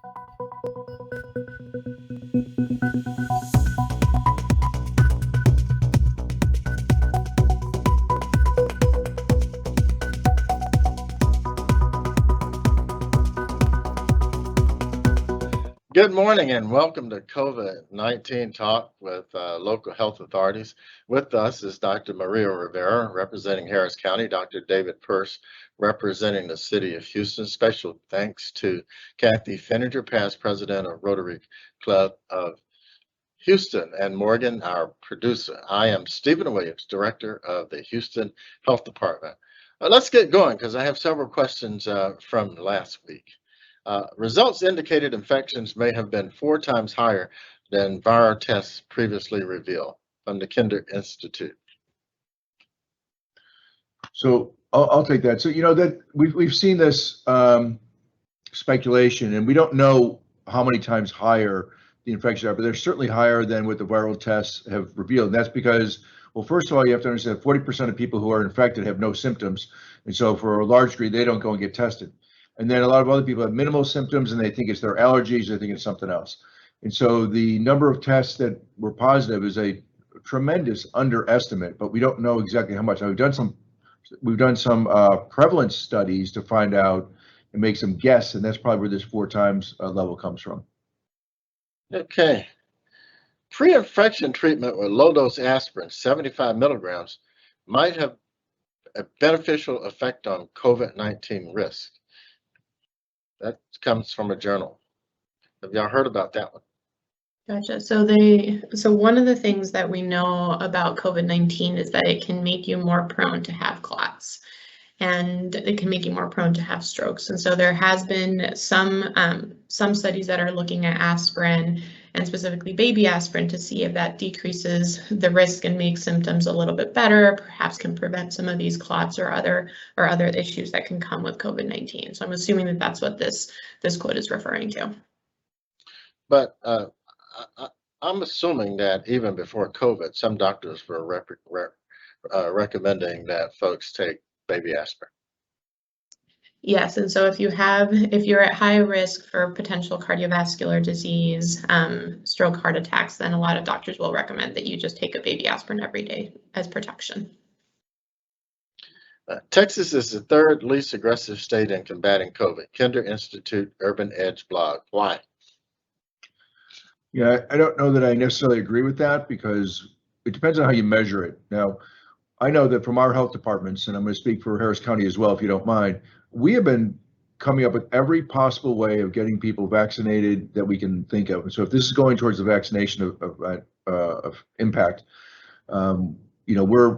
Good morning and welcome to COVID-19 Talk with local health authorities. With us is Dr. Maria Rivera, representing Harris County, Dr. David Persse, representing the city of Houston. Special thanks to Kathy Finninger, past president of Rotary Club of Houston, and Morgan, our producer. I am Stephen Williams, director of the Houston Health Department. Let's get going because I have several questions from last week. Results indicated infections may have been 4 times higher than viral tests previously revealed from the Kinder Institute. So I'll take that. So that we've seen this speculation, and we don't know how many times higher the infections are, but they're certainly higher than what the viral tests have revealed. And that's because, well, first of all, you have to understand 40% of people who are infected have no symptoms, and so for a large degree, they don't go and get tested. And then a lot of other people have minimal symptoms and they think it's their allergies, they think it's something else. And so the number of tests that were positive is a tremendous underestimate, but we don't know exactly how much. Now, we've done some prevalence studies to find out and make some guess, and that's probably where this 4 times level comes from. Okay. Pre-infection treatment with low-dose aspirin, 75 milligrams, might have a beneficial effect on COVID-19 risk. That comes from a journal. Have y'all heard about that one? Gotcha. So one of the things that we know about COVID-19 is that it can make you more prone to have clots, and it can make you more prone to have strokes. And so there has been some studies that are looking at aspirin, and specifically baby aspirin, to see if that decreases the risk and makes symptoms a little bit better, perhaps can prevent some of these clots or other issues that can come with COVID-19. So I'm assuming that that's what this quote is referring to. But I'm assuming that even before COVID, some doctors were recommending that folks take baby aspirin. Yes, and so if you're at high risk for potential cardiovascular disease, stroke, heart attacks, then a lot of doctors will recommend that you just take a baby aspirin every day as protection. Texas is the 3rd least aggressive state in combating COVID. Kinder Institute Urban Edge blog. Why? Yeah, I don't know that I necessarily agree with that because it depends on how you measure it. Now, I know that from our health departments, and I'm going to speak for Harris County as well, if you don't mind, we have been coming up with every possible way of getting people vaccinated that we can think of. And so if this is going towards the vaccination of impact, we're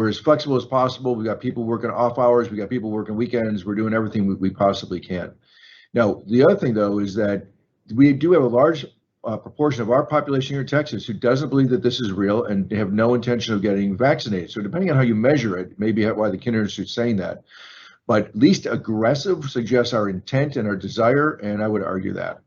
as flexible as possible. We got people working off hours. We got people working weekends. We're doing everything we possibly can. Now, the other thing, though, is that we do have a large proportion of our population here in Texas who doesn't believe that this is real and have no intention of getting vaccinated. So depending on how you measure it, maybe why the Kinder Institute is saying that. But least aggressive suggests our intent and our desire, and I would argue that.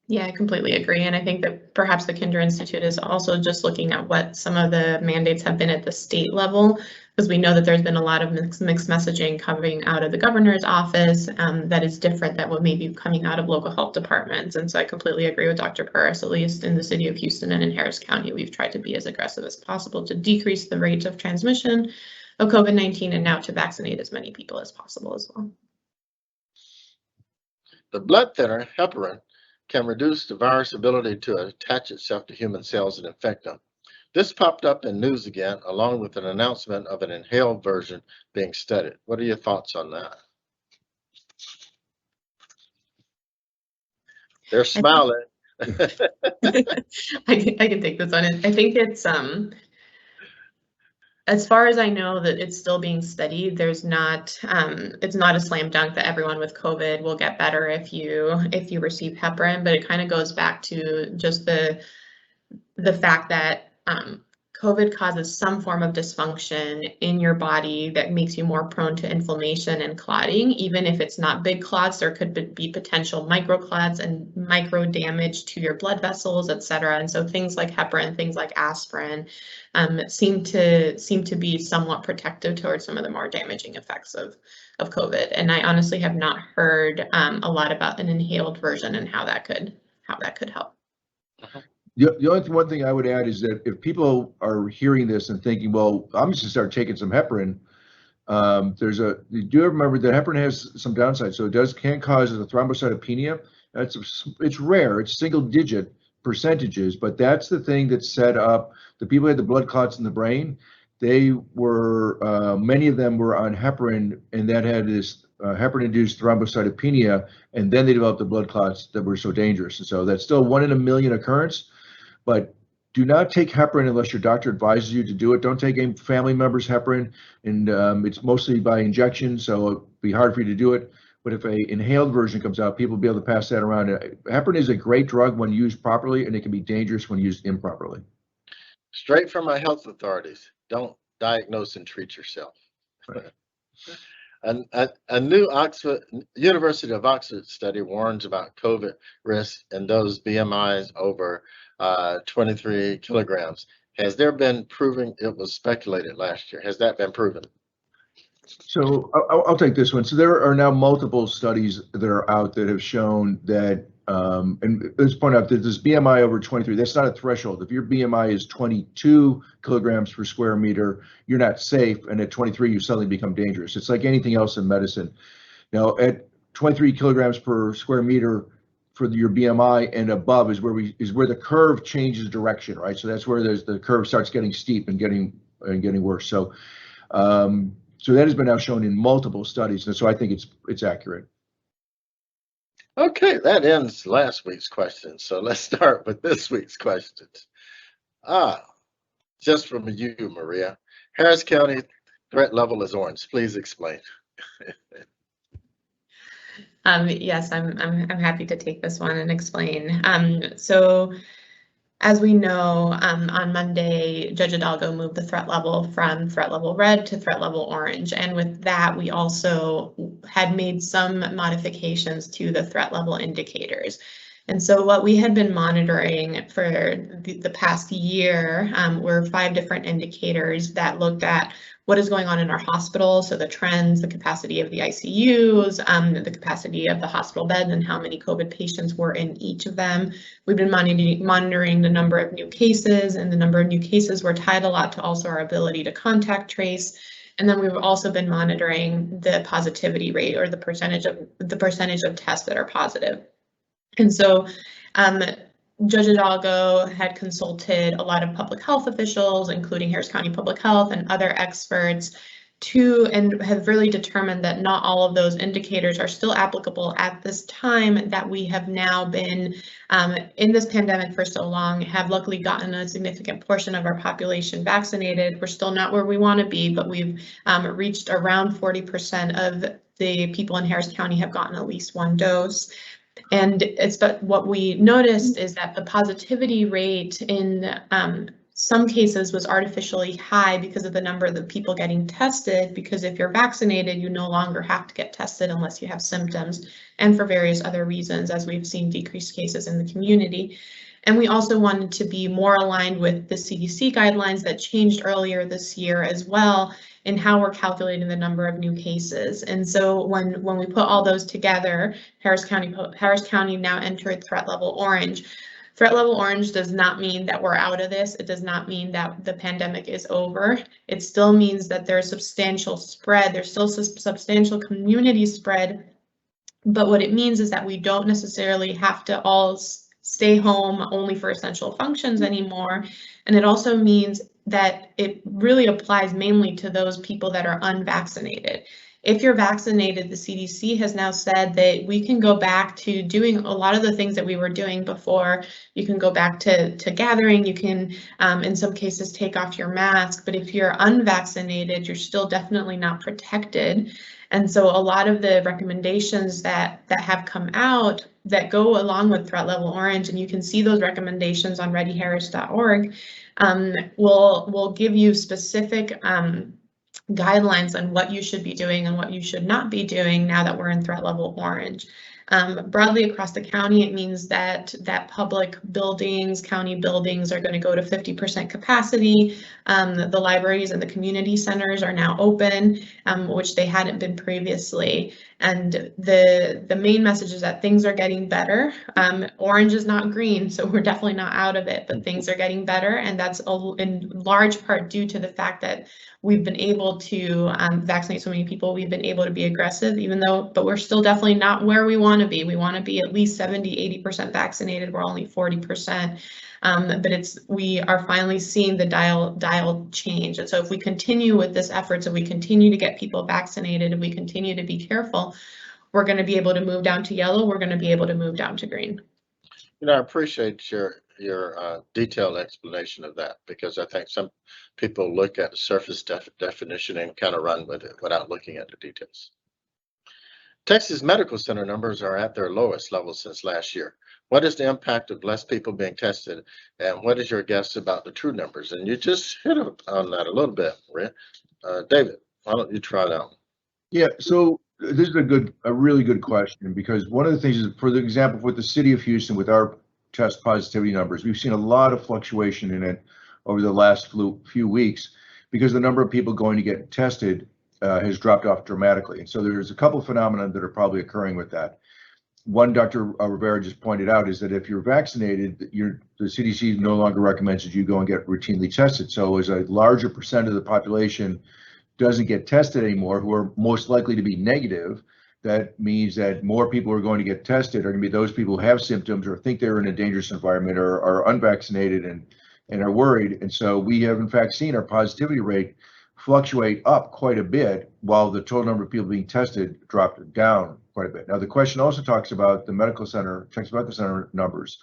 Yeah, I completely agree. And I think that perhaps the Kinder Institute is also just looking at what some of the mandates have been at the state level, because we know that there's been a lot of mixed messaging coming out of the governor's office that is different than what may be coming out of local health departments. And so I completely agree with Dr. Persse. At least in the city of Houston and in Harris County, we've tried to be as aggressive as possible to decrease the rate of transmission of COVID-19 and now to vaccinate as many people as possible as well. The blood thinner, heparin, can reduce the virus' ability to attach itself to human cells and infect them. This popped up in news again, along with an announcement of an inhaled version being studied. What are your thoughts on that? They're smiling. I can take this on. I think it's as far as I know that it's still being studied. There's not it's not a slam dunk that everyone with COVID will get better if you receive heparin, but it kind of goes back to just the fact that COVID causes some form of dysfunction in your body that makes you more prone to inflammation and clotting. Even if it's not big clots, there could be potential microclots and micro damage to your blood vessels, et cetera. And so things like heparin, things like aspirin seem to be somewhat protective towards some of the more damaging effects of COVID. And I honestly have not heard a lot about an inhaled version and how that could help. The only one thing I would add is that if people are hearing this and thinking, well, I'm just gonna start taking some heparin, do you remember that heparin has some downsides? So it can cause a thrombocytopenia. It's rare, it's single digit percentages, but that's the thing that set up the people who had the blood clots in the brain. They were, many of them were on heparin, and that had this heparin-induced thrombocytopenia, and then they developed the blood clots that were so dangerous. And so that's still 1 in a million occurrence. But do not take heparin unless your doctor advises you to do it. Don't take any family members' heparin, and it's mostly by injection, so it'd be hard for you to do it. But if an inhaled version comes out, people will be able to pass that around. Heparin is a great drug when used properly, and it can be dangerous when used improperly. Straight from our health authorities, don't diagnose and treat yourself. Right. A new University of Oxford study warns about COVID risk in those BMIs over 23 kilograms. Has there been proven? It was speculated last year. Has that been proven? So I'll take this one. So there are now multiple studies that are out that have shown that, and let's point out that this BMI over 23, that's not a threshold. If your BMI is 22 kilograms per square meter, you're not safe, and at 23, you suddenly become dangerous. It's like anything else in medicine. Now, at 23 kilograms per square meter for your BMI and above is where the curve changes direction, right? So that's where the curve starts getting steep and getting worse. So so that has been now shown in multiple studies, and so I think it's accurate. Okay, that ends last week's questions. So let's start with this week's questions. Just from you, Maria. Harris County threat level is orange. Please explain. Yes, I'm happy to take this one and explain. So as we know, on Monday, Judge Hidalgo moved the threat level from threat level red to threat level orange. And with that, we also had made some modifications to the threat level indicators. And so what we had been monitoring for the past year were 5 different indicators that looked at what is going on in our hospital, so the trends, the capacity of the ICUs, the capacity of the hospital beds, and how many COVID patients were in each of them. We've been monitoring the number of new cases, and the number of new cases were tied a lot to also our ability to contact trace. And then we've also been monitoring the positivity rate, or the percentage of tests that are positive. And so Judge Hidalgo had consulted a lot of public health officials, including Harris County Public Health and other experts, and have really determined that not all of those indicators are still applicable at this time, that we have now been in this pandemic for so long, have luckily gotten a significant portion of our population vaccinated. We're still not where we want to be, but we've reached around 40% of the people in Harris County have gotten at least 1 dose. And what we noticed is that the positivity rate in some cases was artificially high because of the number of the people getting tested, because if you're vaccinated, you no longer have to get tested unless you have symptoms, and for various other reasons, as we've seen decreased cases in the community. And we also wanted to be more aligned with the CDC guidelines that changed earlier this year as well, in how we're calculating the number of new cases. And so when we put all those together, Harris County now entered threat level orange. Threat level orange does not mean that we're out of this. It does not mean that the pandemic is over. It still means that there's substantial spread. There's still substantial community spread. But what it means is that we don't necessarily have to all stay home only for essential functions anymore. And it also means that it really applies mainly to those people that are unvaccinated. If you're vaccinated, the CDC has now said that we can go back to doing a lot of the things that we were doing before. You can go back to gathering, you can, in some cases, take off your mask, but if you're unvaccinated, you're still definitely not protected. And so a lot of the recommendations that have come out that go along with threat level orange, and you can see those recommendations on readyharris.org, will give you specific guidelines on what you should be doing and what you should not be doing now that we're in threat level orange. Broadly across the county, it means that public buildings, county buildings are going to go to 50% capacity. The libraries and the community centers are now open, which they hadn't been previously. And the main message is that things are getting better. Orange is not green, so we're definitely not out of it, but things are getting better. And that's in large part due to the fact that we've been able to vaccinate so many people. We've been able to be aggressive, but we're still definitely not where we want to be. We want to be at least 70–80% vaccinated. We're only 40%. But we are finally seeing the dial change. And so if we continue with this efforts and we continue to get people vaccinated and we continue to be careful, we're going to be able to move down to yellow. We're going to be able to move down to green. You know, I appreciate your detailed explanation of that, because I think some people look at the surface definition and kind of run with it without looking at the details. Texas medical center numbers are at their lowest level since last year. What is the impact of less people being tested, and what is your guess about the true numbers? And you just hit on that a little bit, Rick. David, why don't you try that one? Yeah, so this is a really good question, because one of the things is, for the example, with the city of Houston, with our test positivity numbers, we've seen a lot of fluctuation in it over the last few weeks, because the number of people going to get tested has dropped off dramatically. And so there's a couple of phenomena that are probably occurring with that. One, Dr. Rivera just pointed out, is that if you're vaccinated, the CDC no longer recommends that you go and get routinely tested. So as a larger percent of the population doesn't get tested anymore, who are most likely to be negative, that means that more people who are going to get tested are going to be those people who have symptoms or think they're in a dangerous environment, or are unvaccinated and are worried. And so we have in fact seen our positivity rate fluctuate up quite a bit, while the total number of people being tested dropped down quite a bit. Now, the question also talks about the Texas Medical Center numbers.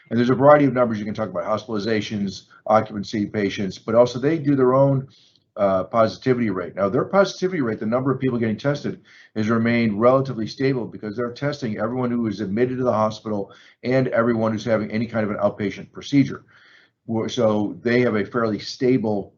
And there's a variety of numbers you can talk about: hospitalizations, occupancy, patients, but also they do their own positivity rate. Now, their positivity rate, the number of people getting tested, has remained relatively stable, because they're testing everyone who is admitted to the hospital and everyone who's having any kind of an outpatient procedure. So they have a fairly stable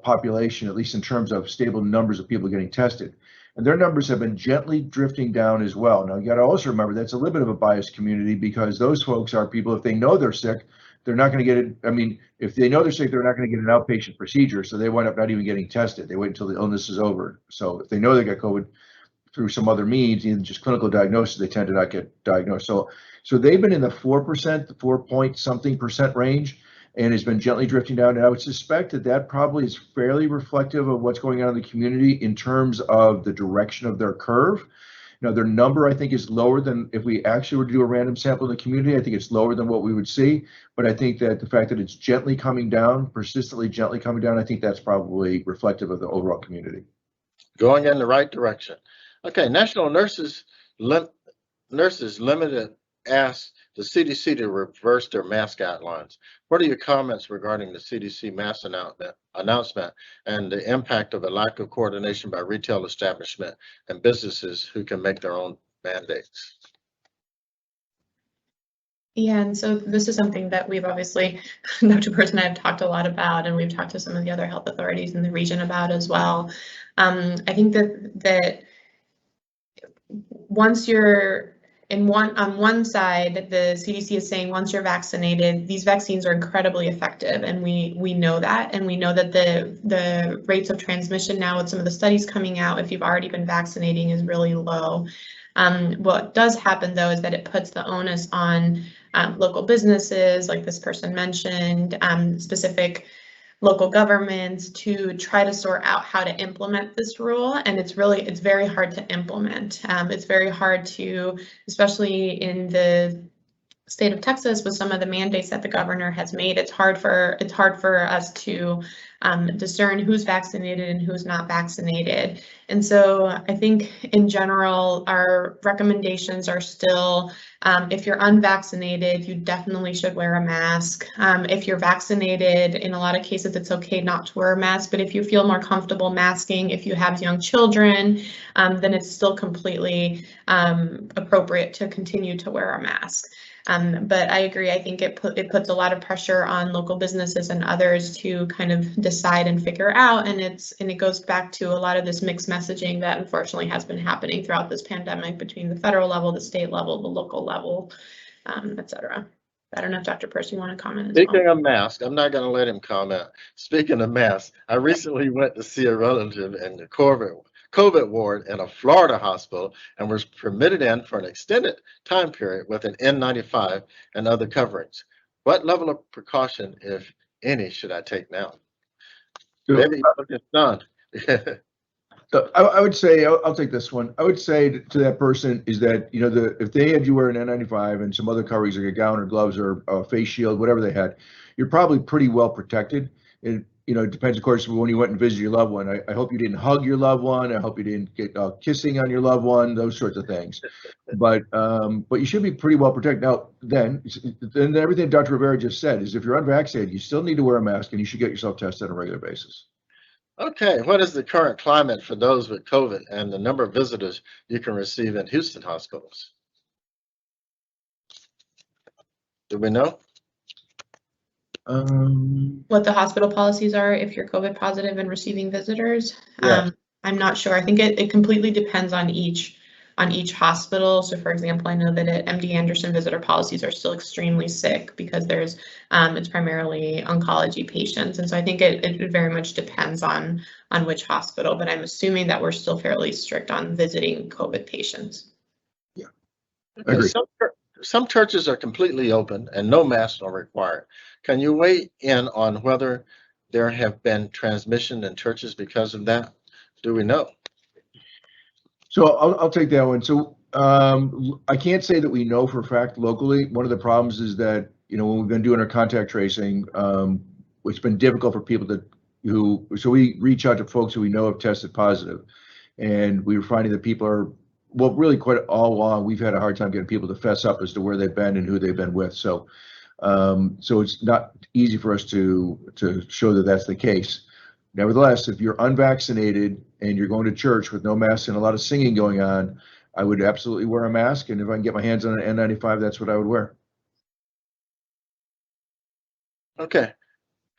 population, at least in terms of stable numbers of people getting tested. And their numbers have been gently drifting down as well. Now, you got to also remember that's a little bit of a biased community, because those folks are people, if they know they're sick, they're not going to get it. I mean, if they know they're sick, they're not going to get an outpatient procedure. So they wind up not even getting tested. They wait until the illness is over. So if they know they got COVID through some other means, even just clinical diagnosis, they tend to not get diagnosed. So they've been in the 4%, the 4-point-something% range, and has been gently drifting down. And I would suspect that probably is fairly reflective of what's going on in the community in terms of the direction of their curve. Now, their number, I think, is lower than if we actually were to do a random sample in the community. I think it's lower than what we would see. But I think that the fact that it's gently coming down, persistently gently coming down, I think that's probably reflective of the overall community. Going in the right direction. Okay, National Nurses Limited asked the CDC to reverse their mask guidelines. What are your comments regarding the CDC mask announcement and the impact of a lack of coordination by retail establishment and businesses who can make their own mandates? Yeah, and so this is something that we've obviously, Dr. Persse and I have talked a lot about, and we've talked to some of the other health authorities in the region about as well. I think that once you're on one side, the CDC is saying once you're vaccinated, these vaccines are incredibly effective, and we know that, and we know that the rates of transmission now with some of the studies coming out, if you've already been vaccinating, is really low. What does happen though is that it puts the onus on local businesses, like this person mentioned, specific local governments, to try to sort out how to implement this rule. And it's very hard to implement. It's very hard to, especially in the state of Texas, with some of the mandates that the governor has made, it's hard for us to discern who's vaccinated and who's not vaccinated. And so I think in general, our recommendations are still, if you're unvaccinated, you definitely should wear a mask. If you're vaccinated, in a lot of cases, it's okay not to wear a mask, but if you feel more comfortable masking, if you have young children, then it's still completely appropriate to continue to wear a mask. But I agree, I think it puts a lot of pressure on local businesses and others to kind of decide and figure out, and it goes back to a lot of this mixed messaging that unfortunately has been happening throughout this pandemic between the federal level, the state level, the local level, et cetera. I don't know if Dr. Persse, you want to comment as well? Speaking of masks, I'm not going to let him comment. Speaking of masks, I recently went to see a relative in the COVID ward in a Florida hospital and was permitted in for an extended time period with an N95 and other coverings. What level of precaution, if any, should I take now? Maybe it's done. I would say, I'll take this one. I would say to that person is that, you know, if they had you wear an N95 and some other coverings like a gown or gloves or a face shield, whatever they had, you're probably pretty well protected. And, you know, it depends, of course, when you went and visited your loved one. I hope you didn't hug your loved one. I hope you didn't get kissing on your loved one, those sorts of things. But you should be pretty well protected. Now, then everything Dr. Rivera just said is if you're unvaccinated, you still need to wear a mask and you should get yourself tested on a regular basis. Okay, what is the current climate for those with COVID and the number of visitors you can receive in Houston hospitals? Do we know? What the hospital policies are if you're COVID positive and receiving visitors? Yeah. I'm not sure. I think it completely depends on each hospital. So for example, I know that at MD Anderson visitor policies are still extremely sick because there's it's primarily oncology patients. And so I think it very much depends on which hospital, but I'm assuming that we're still fairly strict on visiting COVID patients. Yeah. Okay, some churches are completely open and no masks are required. Can you weigh in on whether there have been transmission in churches because of that? Do we know? So I'll take that one. So I can't say that we know for a fact locally. One of the problems is that, you know, when we've been doing our contact tracing, it's been difficult for people so we reach out to folks who we know have tested positive, and we were finding that people are, well, really quite all along, we've had a hard time getting people to fess up as to where they've been and who they've been with. So it's not easy for us to show that that's the case. Nevertheless, if you're unvaccinated and you're going to church with no mask and a lot of singing going on, I would absolutely wear a mask. And if I can get my hands on an N95, that's what I would wear. Okay.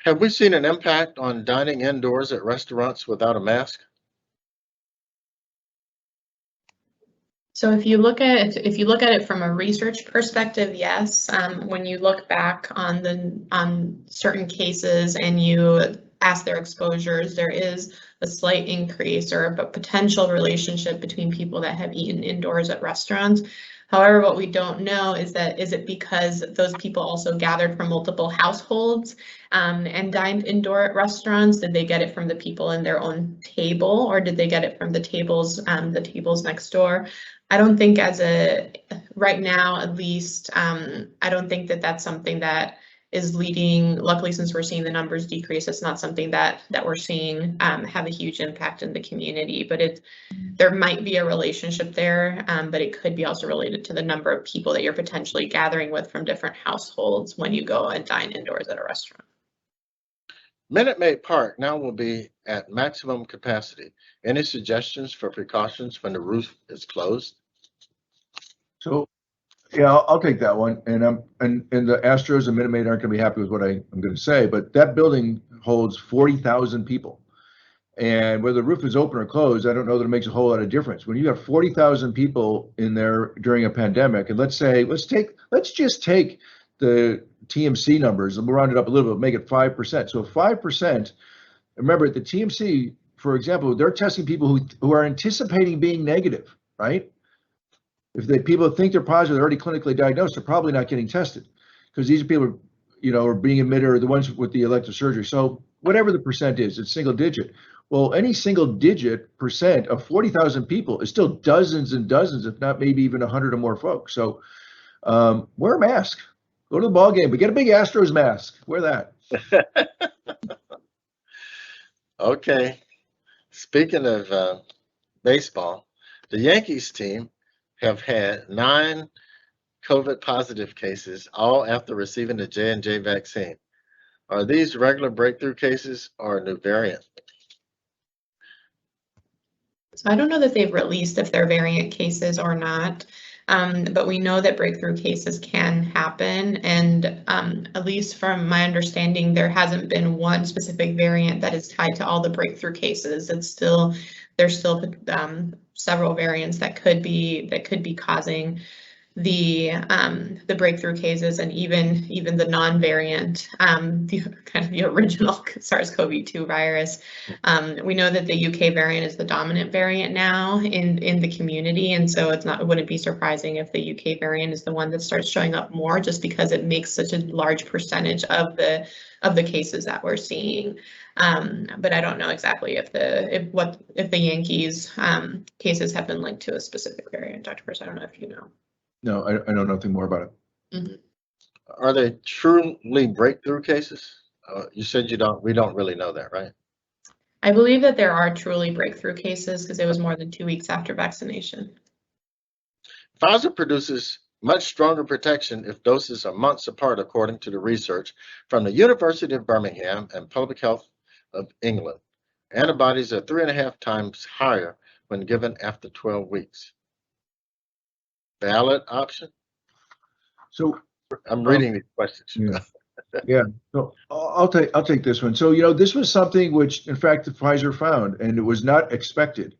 Have we seen an impact on dining indoors at restaurants without a mask? So if you look at it from a research perspective, yes. When you look back on certain cases and you ask their exposures, there is a slight increase or a potential relationship between people that have eaten indoors at restaurants. However, what we don't know is it because those people also gathered from multiple households and dined indoor at restaurants? Did they get it from the people in their own table, or did they get it from the tables next door? I don't think right now, at least, I don't think that that's something that is leading, luckily, since we're seeing the numbers decrease, it's not something that we're seeing have a huge impact in the community, but there might be a relationship there, but it could be also related to the number of people that you're potentially gathering with from different households when you go and dine indoors at a restaurant. Minute Maid Park now will be at maximum capacity. Any suggestions for precautions when the roof is closed? So, yeah, I'll take that one. And the Astros and Minute Maid aren't going to be happy with what I'm going to say, but that building holds 40,000 people. And whether the roof is open or closed, I don't know that it makes a whole lot of difference. When you have 40,000 people in there during a pandemic, and let's just take the TMC numbers and we'll round it up a little bit, make it 5%. So 5%, remember at the TMC, for example, they're testing people who are anticipating being negative, right? If people think they're positive, they're already clinically diagnosed, they're probably not getting tested because these people are being admitted, or the ones with the elective surgery. So whatever the percent is, it's single digit. Well, any single digit percent of 40,000 people is still dozens and dozens, if not maybe even 100 or more folks. So wear a mask, go to the ball game, but get a big Astros mask, wear that. Okay. Speaking of baseball, the Yankees team have had 9 COVID positive cases, all after receiving the J&J vaccine. Are these regular breakthrough cases or a new variant? So I don't know that they've released if they're variant cases or not, but we know that breakthrough cases can happen. And at least from my understanding, there hasn't been one specific variant that is tied to all the breakthrough cases. There's still several variants that could be causing the breakthrough cases, and even the non-variant, the original SARS-CoV-2 virus. We know that the UK variant is the dominant variant now in the community, and so it wouldn't be surprising if the UK variant is the one that starts showing up more, just because it makes such a large percentage of the cases that we're seeing. But I don't know exactly if the Yankees cases have been linked to a specific variant. Dr. Persse, I don't know if you know. No, I know nothing more about it. Mm-hmm. Are they truly breakthrough cases? You said we don't really know that, right? I believe that there are truly breakthrough cases because it was more than 2 weeks after vaccination. Pfizer produces much stronger protection if doses are months apart, according to the research from the University of Birmingham and Public Health of England. Antibodies are 3.5 times higher when given after 12 weeks. Valid option? So I'm reading these questions. Yeah, so I'll take this one. So, this was something which, in fact, the Pfizer found, and it was not expected,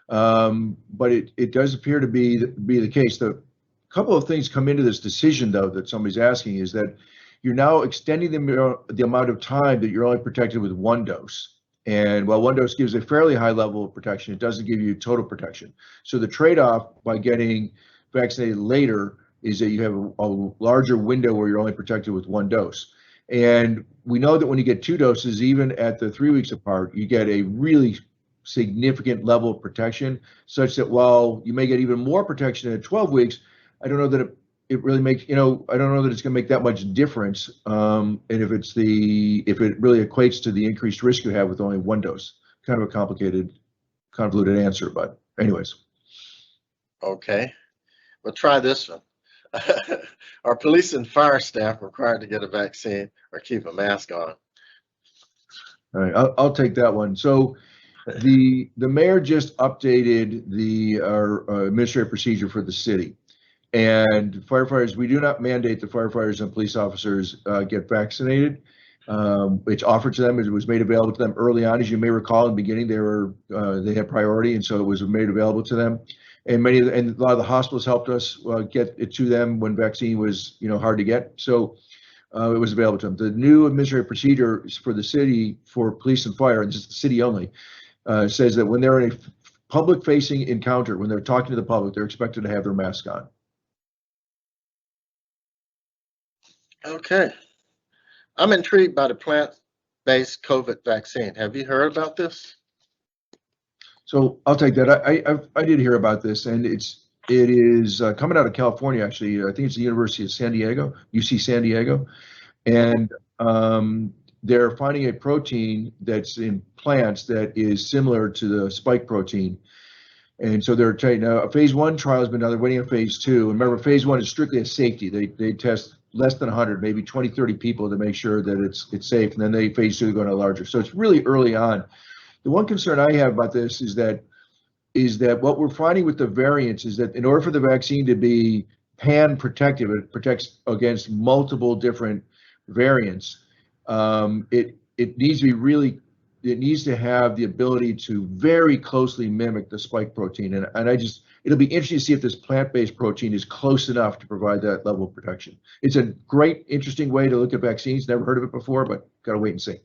but it does appear to be the case. The couple of things come into this decision, though, that somebody's asking is that you're now extending the amount of time that you're only protected with 1 dose. And while 1 dose gives a fairly high level of protection, it doesn't give you total protection. So the trade-off by getting vaccinated later is that you have a larger window where you're only protected with 1 dose. And we know that when you get 2 doses, even at the 3 weeks apart, you get a really significant level of protection, such that while you may get even more protection at 12 weeks, I don't know that it really makes, I don't know that it's going to make that much difference. And if it really equates to the increased risk you have with only 1 dose. Kind of a complicated, convoluted answer, but anyways. Okay, we'll try this one. Are police and fire staff required to get a vaccine or keep a mask on? All right, I'll take that one. So the mayor just updated our administrative procedure for the city. And firefighters, we do not mandate the firefighters and police officers get vaccinated. It's offered to them. It was made available to them early on. As you may recall, in the beginning, they had priority, and so it was made available to them. And a lot of the hospitals helped us get it to them when vaccine was hard to get. So it was available to them. The new administrative procedure for the city for police and fire, and just the city only, says that when they're in a public-facing encounter, when they're talking to the public, they're expected to have their mask on. Okay. I'm intrigued by the plant-based COVID vaccine. Have you heard about this? So I'll take that. I did hear about this, and it is coming out of California, actually. I think it's the University of San Diego, UC San Diego, and they're finding a protein that's in plants that is similar to the spike protein. And so they're trying now. A phase 1 trial has been done. They're waiting on phase 2. And remember, phase 1 is strictly a safety. They test less than 100, maybe 20, 30 people to make sure that it's safe. And then phase 2 go to larger. So it's really early on. The one concern I have about this is that what we're finding with the variants is that in order for the vaccine to be pan protective, it protects against multiple different variants. It needs to be it needs to have the ability to very closely mimic the spike protein. And it'll be interesting to see if this plant-based protein is close enough to provide that level of protection. It's a great, interesting way to look at vaccines. Never heard of it before, but gotta wait and see.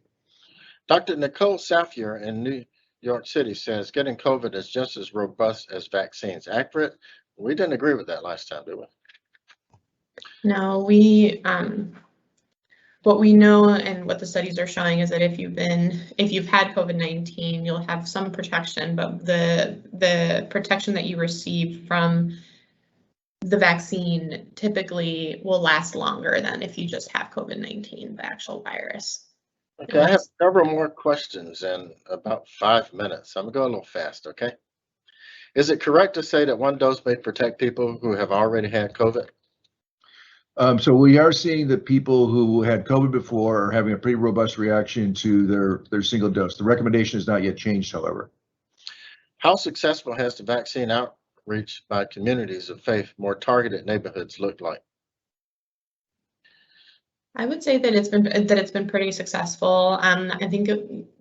Dr. Nicole Safier in New York City says getting COVID is just as robust as vaccines. Accurate? We didn't agree with that last time, did we? No, what we know and what the studies are showing is that if you've had COVID-19, you'll have some protection, but the protection that you receive from the vaccine typically will last longer than if you just have COVID-19, the actual virus. Okay, I have several more questions in about 5 minutes. I'm gonna go a little fast, okay? Is it correct to say that one dose may protect people who have already had COVID? So we are seeing that people who had COVID before are having a pretty robust reaction to their single dose. The recommendation has not yet changed, however. How successful has the vaccine outreach by communities of faith, more targeted neighborhoods look like? I would say that it's been pretty successful. I think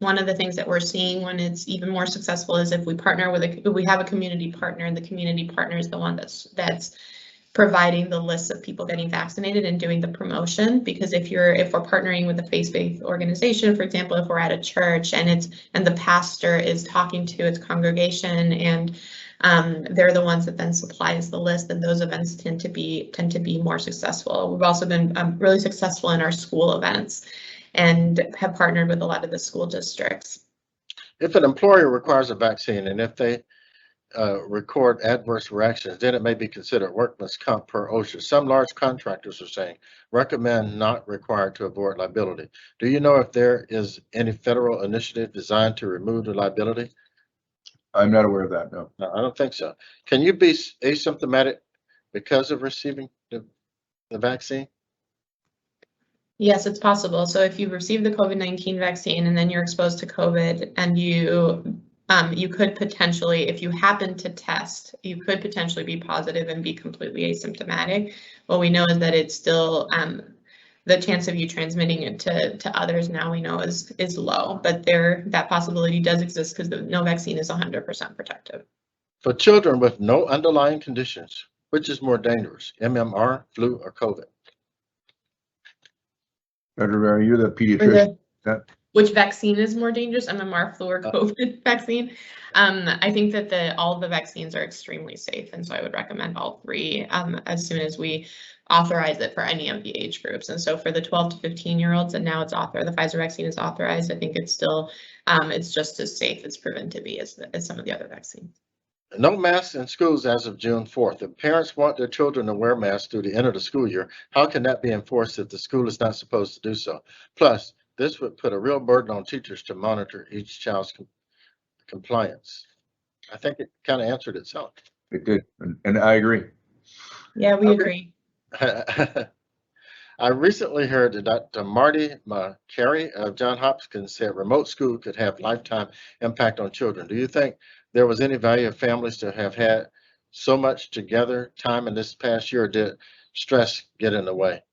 one of the things that we're seeing when it's even more successful is if we partner with if we have a community partner, and the community partner is the one that's providing the list of people getting vaccinated and doing the promotion. Because if we're partnering with a faith-based organization, for example, if we're at a church and the pastor is talking to its congregation and they're the ones that then supplies the list, and those events tend to be more successful. We've also been really successful in our school events and have partnered with a lot of the school districts. If an employer requires a vaccine and if they record adverse reactions, then it may be considered workman's comp per OSHA. Some large contractors are saying recommend not required to avoid liability. Do you know if there is any federal initiative designed to remove the liability? I'm not aware of that, no. No, I don't think so. Can you be asymptomatic because of receiving the vaccine? Yes, it's possible. So if you receive the COVID-19 vaccine and then you're exposed to COVID and you could potentially, if you happen to test, you could potentially be positive and be completely asymptomatic. What we know is that it's still, the chance of you transmitting it to others now we know is low, but that possibility does exist because no vaccine is 100% protective. For children with no underlying conditions, which is more dangerous, MMR, flu, or COVID? Dr. Rivera, you're the pediatrician. Which vaccine is more dangerous, MMR, flu, or COVID vaccine? I think that all of the vaccines are extremely safe, and so I would recommend all three as soon as we authorize it for any of the age groups. And so for the 12 to 15-year-olds, and now it's the Pfizer vaccine is authorized, I think it's still, it's just as safe, it's proven to be as some of the other vaccines. No masks in schools as of June 4th. If parents want their children to wear masks through the end of the school year, how can that be enforced if the school is not supposed to do so? Plus, this would put a real burden on teachers to monitor each child's compliance. I think it kind of answered itself. It did, and I agree. Yeah, we agree. I recently heard that Dr. Marty McCary of Johns Hopkins said remote school could have lifetime impact on children. Do you think there was any value of families to have had so much together time in this past year, or did stress get in the way?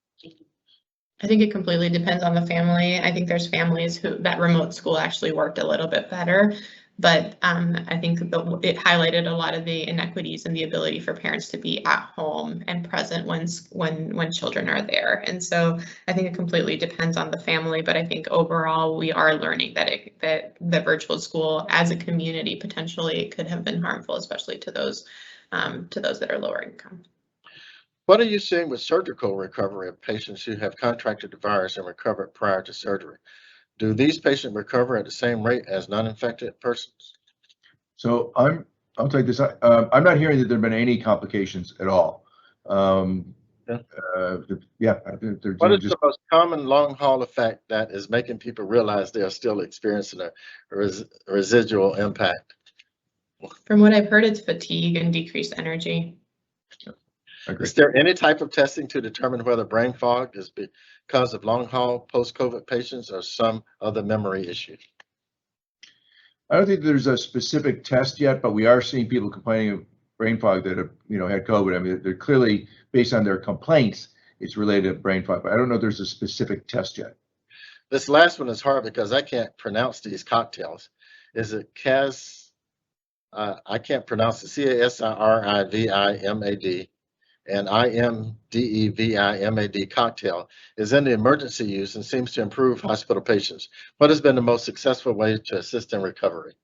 I think it completely depends on the family. I think there's families that remote school actually worked a little bit better, but I think it highlighted a lot of the inequities and the ability for parents to be at home and present when children are there. And so I think it completely depends on the family, but I think overall we are learning that the virtual school as a community potentially could have been harmful, especially to those that are lower income. What are you seeing with surgical recovery of patients who have contracted the virus and recovered prior to surgery? Do these patients recover at the same rate as non-infected persons? So I'll take this. I'm not hearing that there have been any complications at all. Yeah. What is the most common long haul effect that is making people realize they are still experiencing a residual impact? From what I've heard, it's fatigue and decreased energy. Is there any type of testing to determine whether brain fog is because of long haul post-COVID patients or some other memory issue? I don't think there's a specific test yet, but we are seeing people complaining of brain fog that have, had COVID. I mean, they're clearly, based on their complaints, it's related to brain fog, but I don't know if there's a specific test yet. This last one is hard because I can't pronounce these cocktails. Is it I can't pronounce it, CASIRIVIMAD. And IMDEVIMAD cocktail is in the emergency use and seems to improve hospital patients. What has been the most successful way to assist in recovery?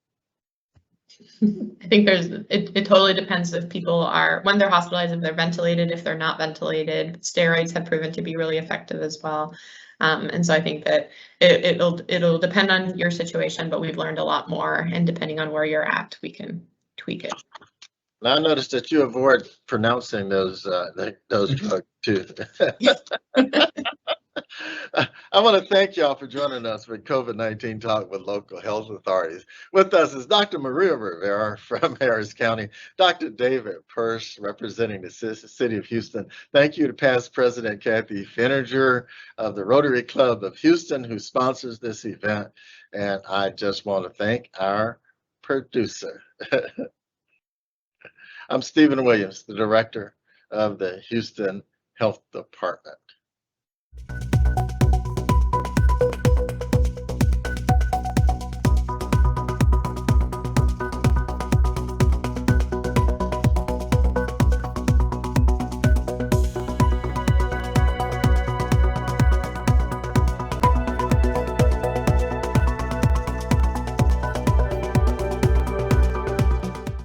I think it totally depends if people when they're hospitalized, if they're ventilated, if they're not ventilated. Steroids have proven to be really effective as well. And so I think that it'll depend on your situation, but we've learned a lot more, and depending on where you're at, we can tweak it. Now I noticed that you avoid pronouncing those drugs too. I want to thank y'all for joining us for COVID-19 Talk with Local Health Authorities. With us is Dr. Maria Rivera from Harris County, Dr. David Persse representing the City of Houston. Thank you to past President Kathy Fininger of the Rotary Club of Houston, who sponsors this event. And I just want to thank our producer. I'm Stephen Williams, the director of the Houston Health Department.